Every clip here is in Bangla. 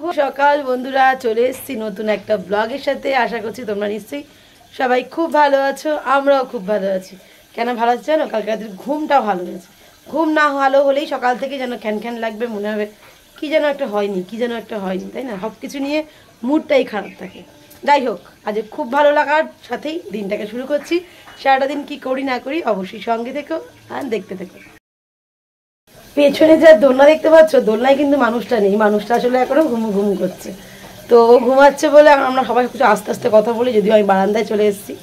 শুভ সকাল বন্ধুরা, চলে এসেছি নতুন একটা ব্লগের সাথে। আশা করছি তোমরা নিশ্চয়ই সবাই খুব ভালো আছো, আমরাও খুব ভালো আছি। কেন ভালো আছি জানো? কালকে রাতের ঘুমটা ভালো হয়েছে। ঘুম না ভালো হলেই সকাল থেকে যেন খ্যান লাগবে, মনে হবে কি যেন একটা হয়নি, তাই না? সব কিছু নিয়ে মুডটাই খারাপ থাকে। যাই হোক, আজ খুব ভালো লাগার সাথেই দিনটাকে শুরু করছি। সারাটা দিন কি করি না করি অবশ্যই সঙ্গে থেকো আর দেখতে থেকো। পেছনে যা দোলনা দেখতে পাচ্ছ, দোলনায় কিন্তু মানুষটা নেই, মানুষটা আসলে এখনো ঘুম করছে। তো ও ঘুমাচ্ছে বলে আমরা সবাই কিছু আস্তে আস্তে কথা বলি, যদিও আমি বারান্দায় চলে এসেছি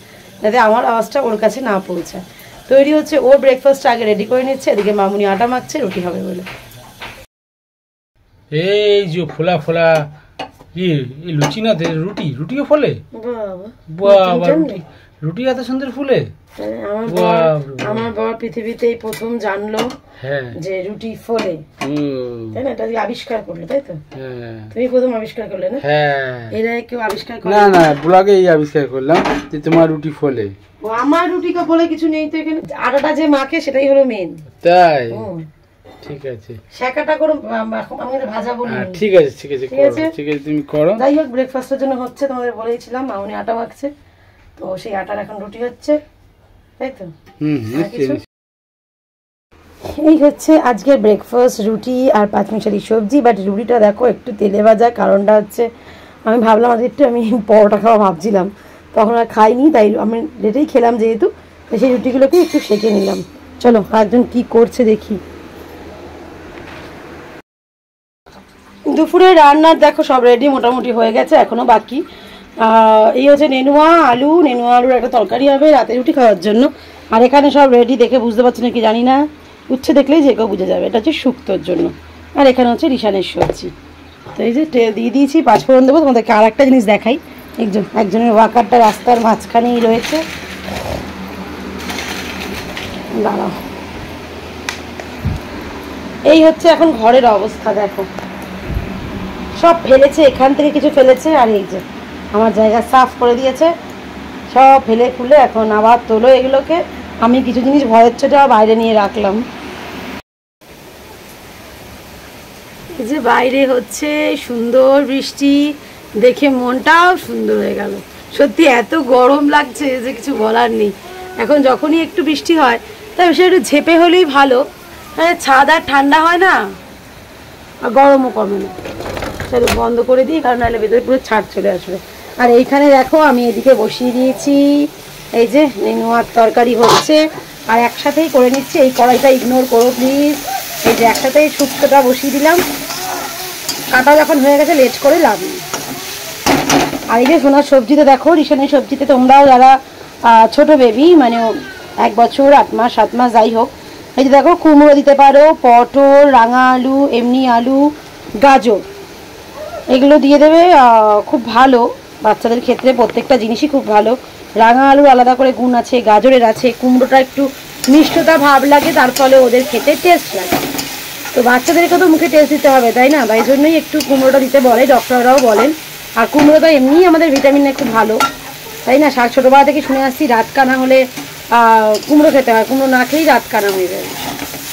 যাতে আমার আওয়াজটা ওর কাছে না পৌঁছায়। তৈরি হচ্ছে, ওর ব্রেকফাস্ট আগে রেডি করে নিচ্ছে, এদিকে মামুনি আটা মাখছে রুটি হবে বলে। এই যে ফোলা ফোলা লুচি না, রুটিও ফলে। বাবা, রুটি এত সুন্দর ফুলে। আমার বাবা পৃথিবীতেই প্রথম জানলো যে রুটি ফোলে, তাই না? এটা আবিষ্কার করলো, তাই তো? তুমি প্রথম আবিষ্কার করলে না? এরা কেউ আবিষ্কার করে না, ব্লগে এই আবিষ্কার করলাম যে তোমার রুটি ফোলে। আমার রুটি বলে কিছু নেই তো এখানে, আটাটা যে মাখে সেটাই হলো মেন। তাই? ঠিক আছে, শাকাটা করো, আমি ভাজা বলি। ঠিক আছে তুমি করো। যাই হোক, ব্রেকফাস্টের জন্য হচ্ছে, তোমাদের বলেছিলাম মামুনি আটা মাখছে, তো সেই আটার এখন রুটি হচ্ছে, তাই তো? এই হচ্ছে আজকের ব্রেকফাস্ট, রুটি আর পাঁচমিশালি সবজি। বাট রুটিটা দেখো একটু তেলে ভাজা, কারণটা হচ্ছে আমি ভাবলাম আজ একটু আমি পরোটা খাওয়া ভাবছিলাম, তখন আর খাইনি, তাই আমি লেটেই খেলাম যেহেতু, সেই রুটিগুলোকে একটু সেঁকে নিলাম। চলো একজন কি করছে দেখি। দুপুরে রান্নার দেখো সব রেডি মোটামুটি হয়ে গেছে, এখনো বাকি। এই হচ্ছে নেনুয়া আলুর একটা তরকারি হবে রাতে রুটি খাওয়ার জন্য। আর এখানে সব রেডি, দেখে বুঝতে পারছি না কি জানি না, উচ্ছে দেখলেই যে কেউ বুঝে যাবে এটা হচ্ছে শুক্তোর জন্য। আর এখানে হচ্ছে রিশানের সবজি। তো এই যে তেল দিয়ে দিয়েছি, পাঁচফোড়ন দেবো। তোমাদেরকে আর একটা জিনিস দেখাই, একজনের ওয়াকারটা রাস্তার মাঝখানেই রয়েছে, দাঁড়াও। এই হচ্ছে এখন ঘরের অবস্থা, দেখো সব ফেলেছে, এখান থেকে কিছু ফেলেছে, আর এই যে আমার জায়গা সাফ করে দিয়েছে, সব ফেলে ফুলে এখন আবার তোলো এগুলোকে। আমি কিছু জিনিস ভয়ের ছোট বাইরে নিয়ে রাখলাম। এই যে বাইরে হচ্ছে সুন্দর বৃষ্টি, দেখে মনটাও সুন্দর হয়ে গেল। সত্যি এত গরম লাগছে যে কিছু বলার নেই। এখন যখনই একটু বৃষ্টি হয় তাই সে একটু ঝেপে হলেই ভালো, ছাদ আর ঠান্ডা হয় না আর গরমও কমে না। চলো বন্ধ করে দিই, কারণ নাহলে ভেতরে পুরো ছাদ চলে আসবে। আর এইখানে দেখো আমি এদিকে বসিয়ে দিয়েছি, এই যে নেনুয়ার তরকারি হচ্ছে, আর একসাথেই করে নিচ্ছি। এই কড়াইটা ইগনোর করো প্লিজ। এই যে একসাথেই শুক্তোটা বসিয়ে দিলাম, কাটা যখন হয়ে গেছে লেট করে লাভ নেই। আর এই যে সোনার সবজিতে দেখো, রিশানের সবজিতে তোমরাও যারা ছোট বেবি, মানে 1 বছর 8 মাস 7 মাস যাই হোক, এই যে দেখো কুমড়ো দিতে পারো, পটল, রাঙা আলু, এমনি আলু, গাজর, এগুলো দিয়ে দেবে, খুব ভালো বাচ্চাদের ক্ষেত্রে। প্রত্যেকটা জিনিসই খুব ভালো। রাঙা আলুর আলাদা করে গুণ আছে, গাজরের আছে, কুমড়োটা একটু মিষ্টতা ভাব লাগে, তার ফলে ওদের খেতে টেস্ট লাগে। তো বাচ্চাদেরকে তো মুখে টেস্ট দিতে হবে, তাই না? তাই জন্যই একটু কুমড়োটা দিতে বলে, ডক্টররাও বলেন। আর কুমড়োটা এমনিই আমাদের ভিটামিনে খুব ভালো, তাই না? ছোটোবেলা থেকে শুনে আসছি রাত কানা হলে কুমড়ো খেতে হয়, কুমড়ো না খেলেই রাত কানা হয়ে যাবে।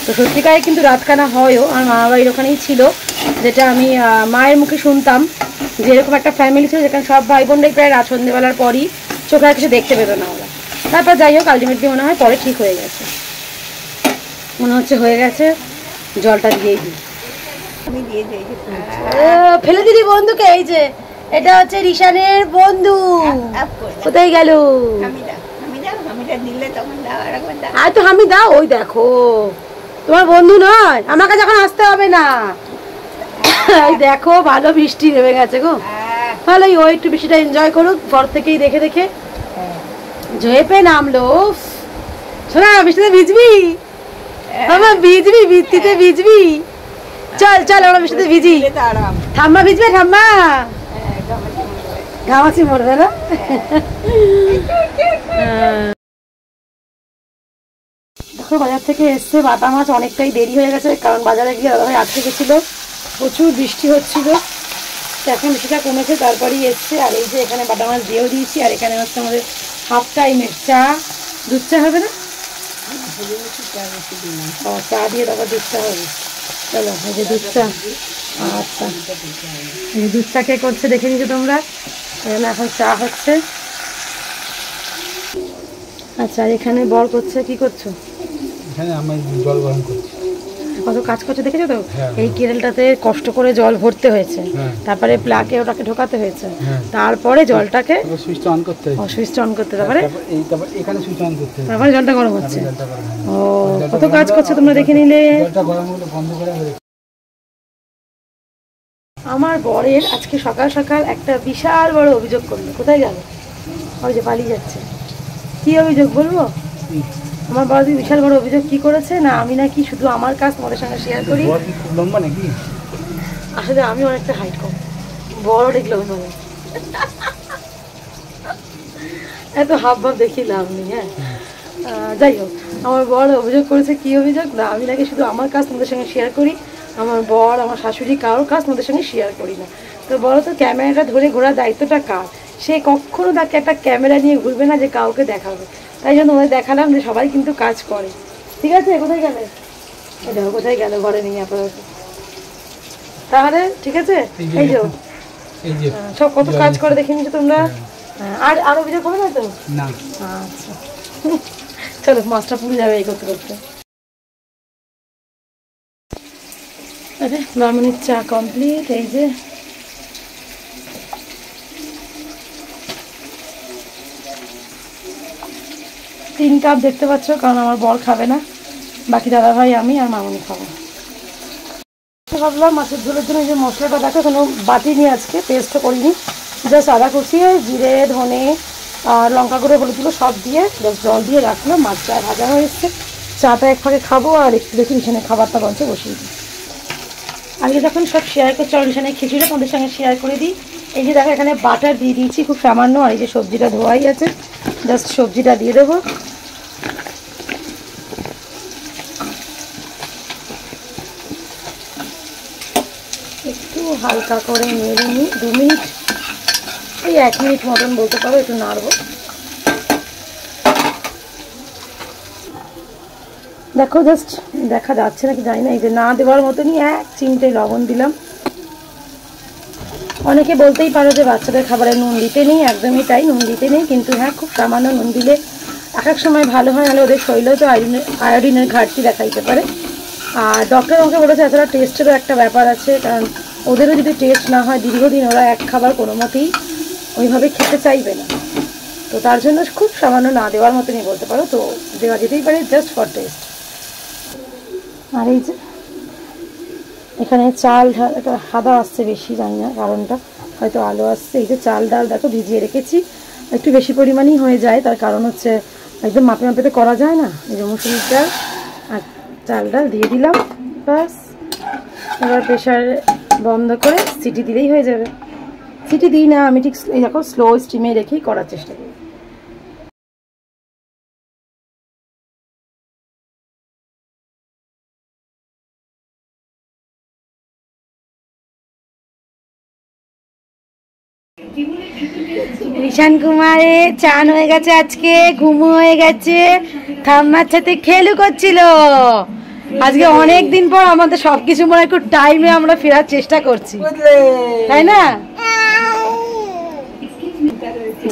তো সত্যিকারে কিন্তু রাত কানা হয়ও। আমার মামা বাড়ির ওখানেই ছিল, যেটা আমি মায়ের মুখে শুনতাম, যে এরকম একটা ফ্যামিলি ছিল যেখানে সব ভাই বোনরাই প্রায় রাত সন্ধ্যেবেলার পরই চোখে আর কিছু দেখতে পেত না ওরা। তারপর যাই হোক, আলটিমেটলি মনে হয় পরে ঠিক হয়ে গেছে, মনে হচ্ছে হয়ে গেছে। জলটা দিয়েই দিই, আমি দিয়ে দিই। ফেলে দিদি বন্ধুকে। এই যে এটা হচ্ছে রিশানের বন্ধু, কোথায় গেল? আর তো আমি দাও, ওই দেখো তোমার বন্ধু নয়, আমাকে যখন আসতে হবে না। ওই দেখো ভালো বৃষ্টি নেমে গেছে গো, ভালোই। ওই একটু বৃষ্টিটা এনজয় করুক, ঘর থেকেই দেখে দেখে ঝেপে নামলো। শোনা, বৃষ্টিতে ভিজবি? আমার ভিজবি, বৃষ্টিতে ভিজবি? চল আমরা বৃষ্টিতে ভিজি। ঠাম্মা ভিজবে? ঠাম্মা ঘামাচি মরবে না? দেখো বাজার থেকে এসছে বাটা মাছ, অনেকটাই দেরি হয়ে গেছে, কারণ বাজারে গিয়ে দাদাভাই আটকে গেছিল, প্রচুর বৃষ্টি হচ্ছিল। এখন বৃষ্টিটা কমেছে, তারপরেই এসছে। আর এই যে এখানে বাটা মাছ দিয়েও দিয়েছি, আর এখানে হচ্ছে আমাদের হাফ টাইমের চা। দুধ চা হবে না? চা দিয়ে তারপর দুধ চা হবে। চলো এই যে দুধ চা। আচ্ছা এই দুধ চা কে করছে দেখে নিচ্ছো তোমরা, এখানে এখন চা হচ্ছে। আচ্ছা এখানে বর করছে, কি করছো? এখানে আমি জল গরম করছি। কত কাজ করছে দেখেছো তো? এই কেরেলটাতে কষ্ট করে জল ভরতে হয়েছে, তারপরে প্লাগে ওটাকে ঢোকাতে হয়েছে, তারপরে জলটাকে সুইচটা অন করতে হবে, সুইচটা অন করতে, তারপরে এখানে সুইচ অন করতে হবে, তারপরে জলটা গরম হচ্ছে। ও কত কাজ করছে তোমরা দেখে নিলে। জলটা গরম হলে বন্ধ করে আমার বরের আজকে সকাল সকাল একটা বিশাল বড় অভিযোগ করলো। কোথায় গেল? ওই যে পালিয়ে যাচ্ছে। কি অভিযোগ বলবো? আমার বড় বিশাল বড় অভিযোগ কি করেছে না, আমি নাকি শুধু আমার কাজ তোমাদের সঙ্গে শেয়ার করি। খুব লম্বা নাকি? আসলে আমি অনেকটা হাইট কম, বড় দেখলো মানে এত হাব ভাব দেখি লাভ নেই। হ্যাঁ যাই হোক, আমার বর অভিযোগ করেছে। কি অভিযোগ না, আমি নাকি শুধু আমার কাজ তোমাদের সঙ্গে শেয়ার করি, আমার বর আমার শাশুড়ি কারোর কাজ তোমাদের সঙ্গে শেয়ার করি না। তো বলো তো ক্যামেরাটা ধরে ঘোরার দায়িত্বটা কার? সে কখনো তাকে একটা ক্যামেরা নিয়ে ঘুরবে না যে কাউকে দেখাবে। তাই জন্য ওদের দেখালাম যে সবাই কিন্তু কাজ করে। ঠিক আছে, কোথায় গেলে? দেখো কোথায় গেল, ঘরে নেই আপাতত। তাহলে ঠিক আছে, এই যে সব কত কাজ করে দেখে নিচ্ছ তোমরা। আর আর অভিযোগ হবে না তো? না। আচ্ছা চলো, মাছটা পুড়ে যাবে এই করতে করতে। আরে ব্রাহ্মণীর চা কমপ্লিট। এই যে 3 কাপ দেখতে পাচ্ছ, কারণ আমার বর খাবে না, বাকি দাদা ভাই আমি আর মামনি খাবো। ভাবলাম মাছের ঝোলের জন্য যে মশলাটা দেখো কোনো বাটি নিয়ে আজকে পেস্টও করিনি, জাস্ট আদা কষিয়ে জিরে ধনে আর লঙ্কা করে হলুদগুলো সব দিয়ে জাস্ট জল দিয়ে রাখলাম। মাছটা ভাজা হয়ে এসছে, চাটা এক ফাঁকে খাবো আর একটু দেখি রিসানে খাবারটা বলছে বসিয়ে দিই। আগে যখন সব শেয়ার করছি রিসানে খিচুড়িটা তোমাদের সঙ্গে শেয়ার করে দিই। এই যে দেখো এখানে বাটার দিয়ে দিয়েছি খুব সামান্য, আর এই যে সবজিটা ধোয়াই আছে, জাস্ট সবজিটা দিয়ে দেবো। একটু হালকা করে নেড়ে নিই, 2 মিনিট, এই 1 মিনিট মতন বলতে পারো, একটু নাড়বো। দেখো জাস্ট দেখা যাচ্ছে নাকি জানি না, এই যে না দেওয়ার মতনই 1 চিমটে লবণ দিলাম। অনেকে বলতেই পারো যে বাচ্চাদের খাবারে নুন দিতে নেই, একদমই তাই, নুন দিতে নেই, কিন্তু হ্যাঁ খুব সামান্য নুন দিলে এক এক সময় ভালো হয়, নাহলে ওদের শরীরেও তো আয়োডিনের ঘাটতি দেখা দিতে পারে। আর ডক্টর আমাকে বলেছে এছাড়া টেস্টেরও একটা ব্যাপার আছে, কারণ ওদেরও যদি টেস্ট না হয় দীর্ঘদিন ওরা এক খাবার কোনো মতেই ওইভাবে খেতে চাইবে না। তো তার জন্য খুব সামান্য না দেওয়ার মতনই বলতে পারো, তো দেওয়া যেতেই পারে জাস্ট ফর টেস্ট। আর এই যে এখানে চাল ডাল, এটা হাদা আসছে বেশি, জানি না কারণটা, হয়তো আলো আসছে। এই যে চাল ডাল দেখো ভিজিয়ে রেখেছি, একটু বেশি পরিমাণেই হয়ে যায়, তার কারণ হচ্ছে একদম মাপে মাপে তো করা যায় না। এই যে মুসুরির ডাল আর চাল ডাল দিয়ে দিলাম, ব্যাস। এবার প্রেশার বন্ধ করে সিটি দিলেই হয়ে যাবে। সিটি দিই না আমি, ঠিক এই দেখো স্লো স্টিমে রেখেই করার চেষ্টা করি। রিশান কুমারে চান হয়ে গেছে, আজকে ঘুমো হয়ে গেছে, ঠাম্মার সাথে খেলু করছিল। আজকে অনেক দিন পর আমাদের সবকিছু মনে একটু টাইমে আমরা ফেরার চেষ্টা করছি, তাই না?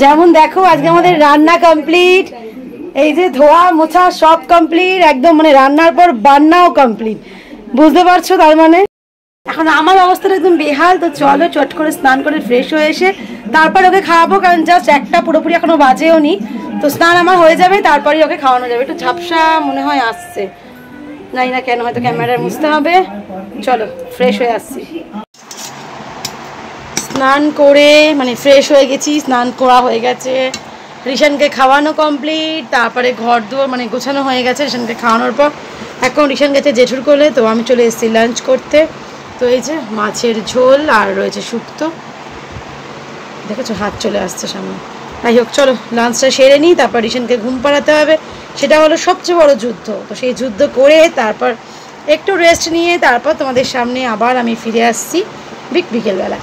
যেমন দেখো আজকে আমাদের রান্না কমপ্লিট, এই যে ধোয়া মোছা সব কমপ্লিট, একদম মানে রান্নার পর বান্নাও কমপ্লিট, বুঝতে পারছো? তার মানে এখন আমার অবস্থাটা একদম বেহাল। তো চলো চট করে স্নান করে ফ্রেশ হয়ে এসে তারপর ওকে খাওয়াবো, কারণ জাস্ট 1টা পুরোপুরি এখনো বাজেও নি। তো স্নান আমার হয়ে যাবে, তারপরেই ওকে খাওয়ানো যাবে। একটু ঝাপসা মনে হয় আসছে, জানি না কেন, হয়তো ক্যামেরায় মুছতে হবে। চলো ফ্রেশ হয়ে আসছি। স্নান করে মানে ফ্রেশ হয়ে গেছি, স্নান করা হয়ে গেছে, রিশানকে খাওয়ানো কমপ্লিট, তারপরে ঘর দুয়ার মানে গোছানো হয়ে গেছে। রিশানকে খাওয়ানোর পর এখন রিশান গেছে জেঠুর কোলে, তো আমি চলে এসেছি লাঞ্চ করতে। তো এই যে মাছের ঝোল আর রয়েছে শুক্তো, দেখেছো হাত চলে আসছে সামনে। যাই হোক চলো লাঞ্চটা সেরে নিই, তারপর রিশানকে ঘুম পাড়াতে হবে, সেটা হলো সবচেয়ে বড় যুদ্ধ। তো সেই যুদ্ধ করে তারপর একটু রেস্ট নিয়ে তারপর তোমাদের সামনে আবার আমি ফিরে আসছি বিকেলবেলা।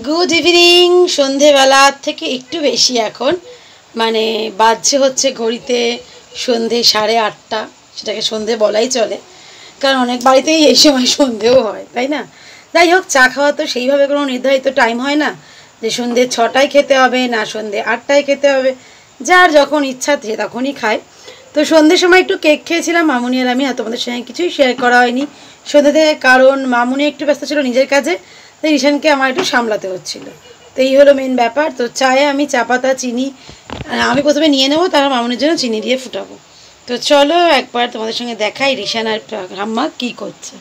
গুড ইভিনিং, সন্ধেবেলা থেকে একটু বেশি এখন, মানে বাজছে হচ্ছে ঘড়িতে সন্ধে 8:30, সেটাকে সন্ধে বলাই চলে, কারণ অনেক বাড়িতেই এই সময় সন্ধেও হয়, তাই না? যাই হোক, চা খাওয়া তো সেইভাবে কোনো নির্ধারিত টাইম হয় না যে সন্ধে 6টায় খেতে হবে না সন্ধে 8টায় খেতে হবে, যার যখন ইচ্ছা সে তখনই খায়। তো সন্ধ্যের সময় একটু কেক খেয়েছিলাম মামুনি আর আমি, আর তোমাদের সঙ্গে কিছুই শেয়ার করা হয়নি সন্ধ্যে থেকে, কারণ মামুনি একটু ব্যস্ত ছিল নিজের কাজে, তাই রিশানকে আমার একটু সামলাতে হচ্ছিলো। তো এই হলো মেন ব্যাপার। তো চায়ে আমি চা পাতা চিনি আমি প্রথমে নিয়ে নেবো, তারপর মামুনির জন্য চিনি দিয়ে ফুটাবো। তো চলো একবার তোমাদের সঙ্গে দেখাই রিশান আর ঠাম্মা কী করছে।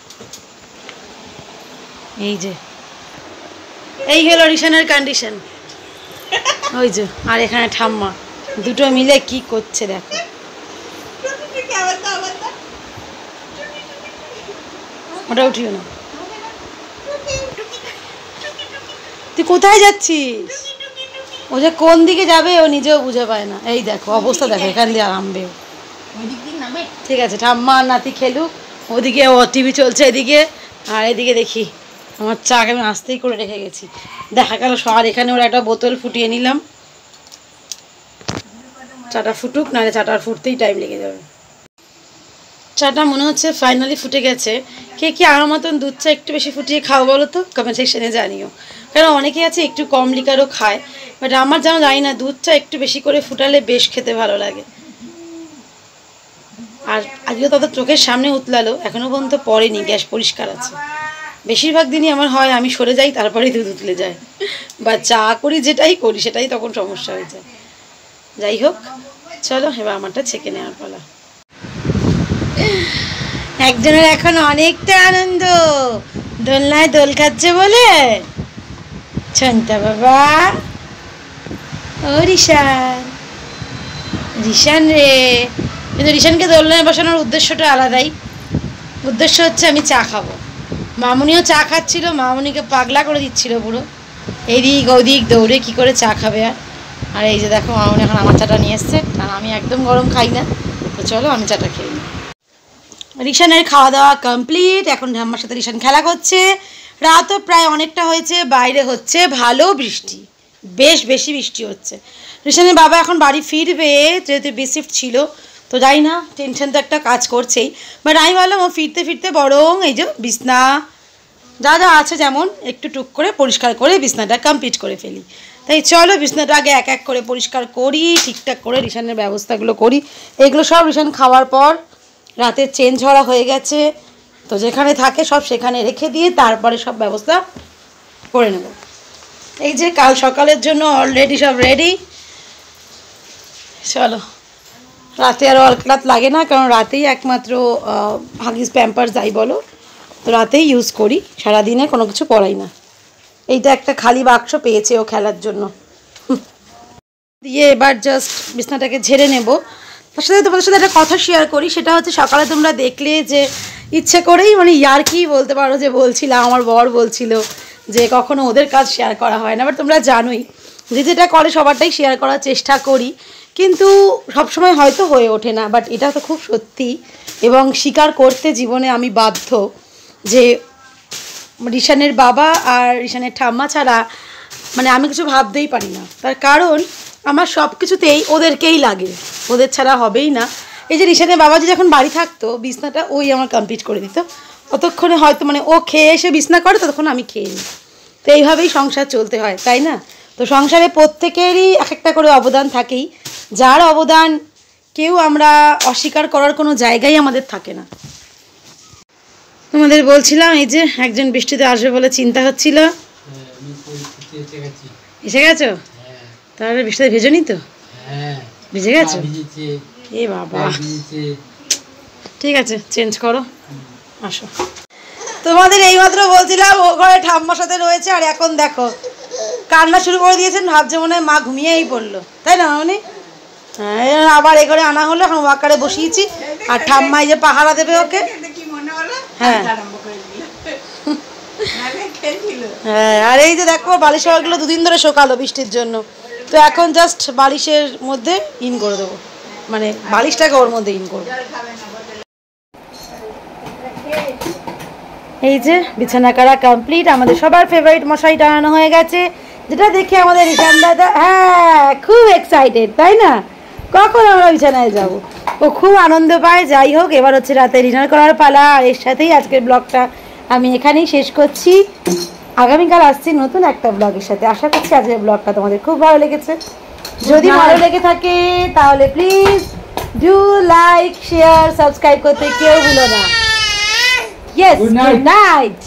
এই যে এই হলো রিশানের কন্ডিশন, ওই যে, আর এখানে ঠাম্মা, দুটো মিলে কি করছে দেখো। ওটা উঠিও না, তুই কোথায় যাচ্ছিস? ও যে কোন দিকে যাবে ও নিজেও বুঝে পায় না। এই দেখো অবস্থা দেখো, এখান দিয়ে নামবে। ঠিক আছে, ঠাম্মা আর নাতি খেলুক, ওদিকে ও টিভি চলছে এদিকে, আর এদিকে দেখি আমার চাকে আমি আস্তেই করে রেখে গেছি, দেখা গেল সবার এখানে ওরা একটা বোতল ফুটিয়ে নিলাম, চাটা ফুটুক, নাহলে চাটা ফুটতেই টাইম লেগে যাবে। চাটা মনে হচ্ছে ফাইনালি ফুটে গেছে। কে কি আমার মতন দুধ চা একটু বেশি ফুটিয়ে খাও বলো তো, কমেন্ট সেকশনে জানিও, কারণ অনেকেই আছে একটু কম লিকারও খায়, বাট আমার যেন জানি না, দুধ চা একটু বেশি করে ফুটালে বেশ খেতে ভালো লাগে। আর আজকে তাদের চোখের সামনে উতলালো, এখনও পর্যন্ত পড়েনি, গ্যাস পরিষ্কার আছে। বেশিরভাগ দিনই আমার হয় আমি সরে যাই তারপরেই দুধ উতলে যায়, বা চা করি যেটাই করি সেটাই তখন সমস্যা হয়ে যায়। যাই হোক, চলো এবার আমারটা ছেঁকে নেওয়ার পালা। একজনের এখন অনেকটা আনন্দ, দোলনায় দোল খাচ্ছে বলে। ছন্তা বাবা, ও রিশান, রিশান রে, কিন্তু রিশানকে দোলনায় বসানোর উদ্দেশ্যটা আলাদাই। উদ্দেশ্য হচ্ছে আমি চা খাবো। মামুনিও চা খাচ্ছিল, মামুনিকে পাগলা করে দিচ্ছিল পুরো, এদিক ওদিক দৌড়ে কি করে চা খাবে। আর এই যে দেখো মামুনি এখন আমার চাটা নিয়ে এসছে, আর আমি একদম গরম খাই না। তো চলো আমি চাটা খেয়ে নিই। রিশানের খাওয়া দাওয়া কমপ্লিট, এখন ঠাম্মার সাথে রিশান খেলা করছে। রাতও প্রায় অনেকটা হয়েছে, বাইরে হচ্ছে ভালো বৃষ্টি, বেশ বেশি বৃষ্টি হচ্ছে। রিশানের বাবা এখন বাড়ি ফিরবে, যেহেতু বিশিফট ছিল, তো যাই না, টেনশন তো একটা কাজ করছেই, বাট আমি ভাবলাম ও ফিরতে ফিরতে বরং এই যে বিছনা যা যা আছে যেমন একটু টুক করে পরিষ্কার করে বিছনাটা কমপ্লিট করে ফেলি। তাই চলো বিছনাটা আগে এক এক করে পরিষ্কার করি, ঠিকঠাক করে রিশানের ব্যবস্থাগুলো করি। এগুলো সব রিশান খাওয়ার পর রাতে চেঞ্জ ঝরা হয়ে গেছে, তো যেখানে থাকে সব সেখানে রেখে দিয়ে তারপরে সব ব্যবস্থা করে নেব। এই যে কাল সকালের জন্য অলরেডি সব রেডি। চলো, রাতে আর অলক্লাত লাগে না, কারণ রাতেই একমাত্র হাগিস প্যাম্পার যাই বলো, তো রাতেই ইউজ করি, সারাদিনে কোনো কিছু পরাই না। এইটা একটা খালি বাক্স পেয়েছে ও খেলার জন্য। দিয়ে এবার জাস্ট বিছনাটাকে ঝেড়ে নেব। তার সাথে তোমাদের সাথে একটা কথা শেয়ার করি, সেটা হচ্ছে সকালে তোমরা দেখলে যে ইচ্ছে করেই মানে ইয়ার্কি বলতে পারো যে বলছিলাম, আমার বর বলছিল যে কখনো ওদের কাজ শেয়ার করা হয় না, বাট তোমরা জানোই যে যেটা করে সবারটাই শেয়ার করার চেষ্টা করি, কিন্তু সবসময় হয়তো হয়ে ওঠে না। বাট এটা তো খুব সত্যি, এবং স্বীকার করতে জীবনে আমি বাধ্য যে রিশানের বাবা আর রিশানের ঠাম্মা ছাড়া মানে আমি কিছু ভাবতেই পারি না। তার কারণ আমার সব কিছুতেই ওদেরকেই লাগে, ওদের ছাড়া হবেই না। এই যে রিশানের বাবা যে যখন বাড়ি থাকতো, বিছনাটা ওই আমার কমপ্লিট করে দিত, ততক্ষণে হয়তো মানে ও খেয়ে এসে বিছনা করে, ততক্ষণ আমি খেয়ে নিই। তো এইভাবেই সংসার চলতে হয়, তাই না? তো সংসারে প্রত্যেকেরই এক একটা করে অবদান থাকেই, যার অবদান কেউ আমরা অস্বীকার করার কোনো জায়গাই আমাদের থাকে না। তোমাদের বলছিলাম এই যে একজন বৃষ্টিতে আসবে বলে চিন্তা হচ্ছিল, এসে গেছো? তাহলে বৃষ্টিতে ভেজোনি তো? ভিজে গেছো? এ বাবা, ঠিক আছে চেঞ্জ করো, আসো। তোমাদের এইমাত্র বলছিলাম ও ঘরে ঠাম্মার সাথে রয়েছে, আর এখন দেখো কান্না শুরু করে দিয়েছেন, ভাবছে মনে হয় মা ঘুমিয়েই পড়লো, তাই না মানে? হ্যাঁ, আবার এ ঘরে আনা হলো, এখন ওয়াকারে বসিয়েছি, আর ঠাম্মাই যে পাহারা দেবে ওকে। হ্যাঁ হ্যাঁ, আর এই যে দেখো বালিশ গুলো দুদিন ধরে শোকালো বৃষ্টির জন্য, তো এখন জাস্ট বালিশের মধ্যে ইন করে দেবো, মানে বালিশটাকে ওর মধ্যে ইন করবো। এই যে বিছানা করা কমপ্লিট, আমাদের সবার ফেভারিট মশারি টানানো হয়ে গেছে, যেটা দেখে আমাদের রিশান দাদা হ্যাঁ খুব এক্সাইটেড, তাই না? কখন আমরা বিছানায় যাব। ও খুব আনন্দ পায়। যাই হোক, এবার হচ্ছে রাতে ডিনার করার পালা। আর এর সাথেই আজকের ব্লগটা আমি এখানেই শেষ করছি। আগামীকাল আসছি নতুন একটা ব্লগের সাথে। আশা করছি আজকের ব্লগটা তোমাদের খুব ভালো লেগেছে। যদি ভালো লেগে থাকে তাহলে please do like, share, subscribe করতে কেউ ভুলো না। Yes, good night.